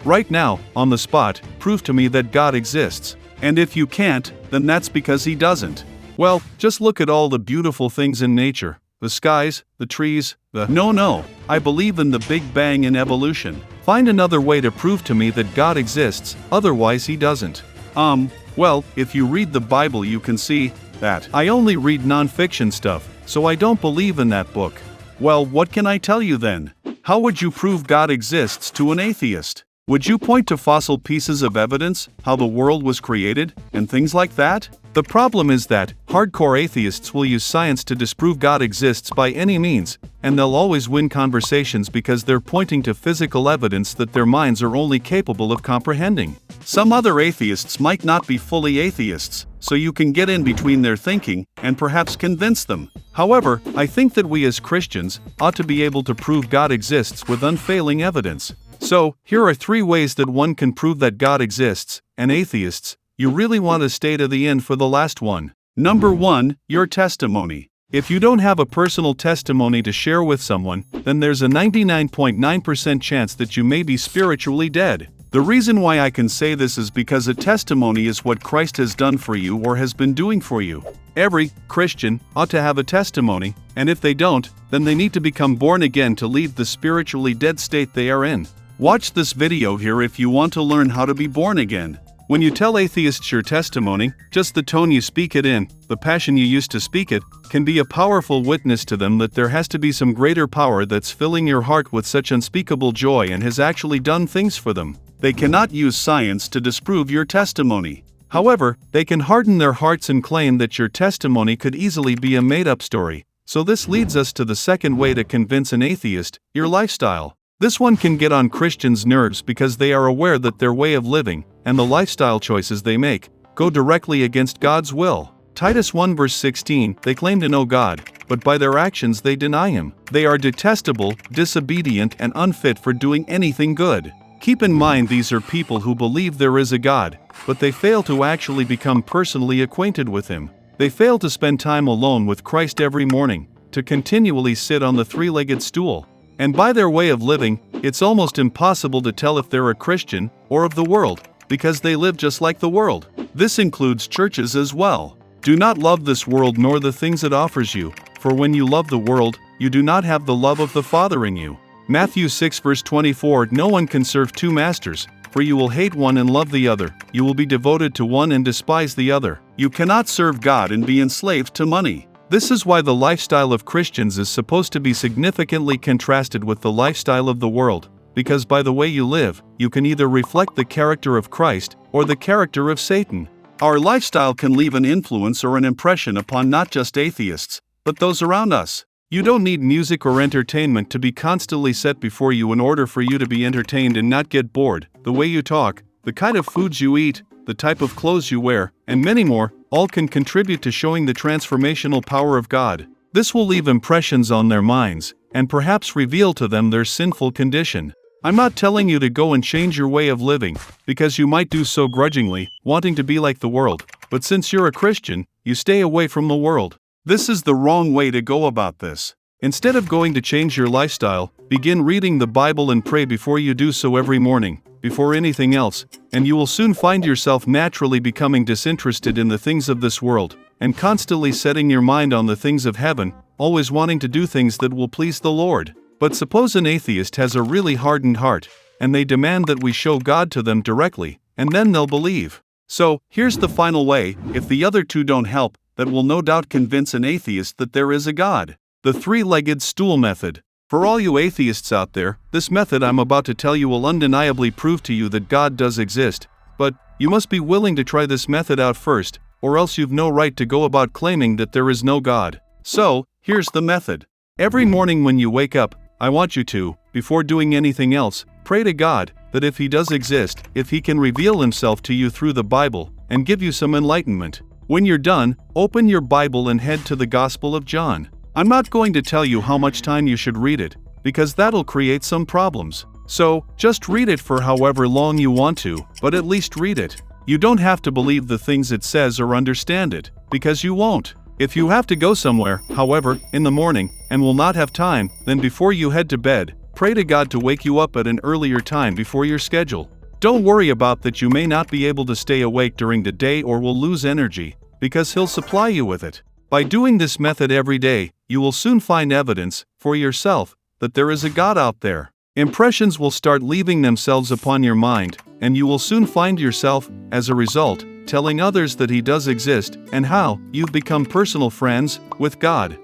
Right now, on the spot, prove to me that God exists. And if you can't, then that's because He doesn't. Well, just look at all the beautiful things in nature. The skies, the trees, No, I believe in the Big Bang and evolution. Find another way to prove to me that God exists, otherwise He doesn't. Well, if you read the Bible you can see that I only read non-fiction stuff, so I don't believe in that book. Well, what can I tell you then? How would you prove God exists to an atheist? Would you point to fossil pieces of evidence, how the world was created, and things like that? The problem is that hardcore atheists will use science to disprove God exists by any means, and they'll always win conversations because they're pointing to physical evidence that their minds are only capable of comprehending. Some other atheists might not be fully atheists, so you can get in between their thinking and perhaps convince them. However, I think that we as Christians ought to be able to prove God exists with unfailing evidence. So, here are 3 ways that one can prove that God exists, and atheists, you really want to stay to the end for the last one. Number 1, your testimony. If you don't have a personal testimony to share with someone, then there's a 99.9% chance that you may be spiritually dead. The reason why I can say this is because a testimony is what Christ has done for you or has been doing for you. Every Christian ought to have a testimony, and if they don't, then they need to become born again to leave the spiritually dead state they are in. Watch this video here if you want to learn how to be born again. When you tell atheists your testimony, just the tone you speak it in, the passion you use to speak it, can be a powerful witness to them that there has to be some greater power that's filling your heart with such unspeakable joy and has actually done things for them. They cannot use science to disprove your testimony. However, they can harden their hearts and claim that your testimony could easily be a made-up story. So this leads us to the second way to convince an atheist, your lifestyle. This one can get on Christians' nerves because they are aware that their way of living, and the lifestyle choices they make, go directly against God's will. Titus 1 verse 16, they claim to know God, but by their actions they deny Him. They are detestable, disobedient, and unfit for doing anything good. Keep in mind these are people who believe there is a God, but they fail to actually become personally acquainted with Him. They fail to spend time alone with Christ every morning, to continually sit on the 3-legged stool. And by their way of living, it's almost impossible to tell if they're a Christian or of the world, because they live just like the world. This includes churches as well. Do not love this world nor the things it offers you, for when you love the world, you do not have the love of the Father in you. Matthew 6 verse 24, no one can serve 2 masters, for you will hate one and love the other, you will be devoted to one and despise the other. You cannot serve God and be enslaved to money. This is why the lifestyle of Christians is supposed to be significantly contrasted with the lifestyle of the world, because by the way you live, you can either reflect the character of Christ or the character of Satan. Our lifestyle can leave an influence or an impression upon not just atheists, but those around us. You don't need music or entertainment to be constantly set before you in order for you to be entertained and not get bored. The way you talk, the kind of foods you eat, the type of clothes you wear, and many more, all can contribute to showing the transformational power of God. This will leave impressions on their minds, and perhaps reveal to them their sinful condition. I'm not telling you to go and change your way of living, because you might do so grudgingly, wanting to be like the world, but since you're a Christian, you stay away from the world. This is the wrong way to go about this. Instead of going to change your lifestyle, begin reading the Bible and pray before you do so every morning, before anything else, and you will soon find yourself naturally becoming disinterested in the things of this world, and constantly setting your mind on the things of heaven, always wanting to do things that will please the Lord. But suppose an atheist has a really hardened heart, and they demand that we show God to them directly, and then they'll believe. So, here's the final way, if the other 2 don't help, that will no doubt convince an atheist that there is a God. The 3-legged stool method. For all you atheists out there, this method I'm about to tell you will undeniably prove to you that God does exist, but you must be willing to try this method out first, or else you've no right to go about claiming that there is no God. So, here's the method. Every morning when you wake up, I want you to, before doing anything else, pray to God that if He does exist, if He can reveal Himself to you through the Bible, and give you some enlightenment. When you're done, open your Bible and head to the Gospel of John. I'm not going to tell you how much time you should read it, because that'll create some problems. So, just read it for however long you want to, but at least read it. You don't have to believe the things it says or understand it, because you won't. If you have to go somewhere, however, in the morning, and will not have time, then before you head to bed, Pray to God to wake you up at an earlier time before your schedule. Don't worry about that you may not be able to stay awake during the day or will lose energy, because He'll supply you with it. By doing this method every day, you will soon find evidence, for yourself, that there is a God out there. Impressions will start leaving themselves upon your mind, and you will soon find yourself, as a result, telling others that He does exist and how you've become personal friends with God.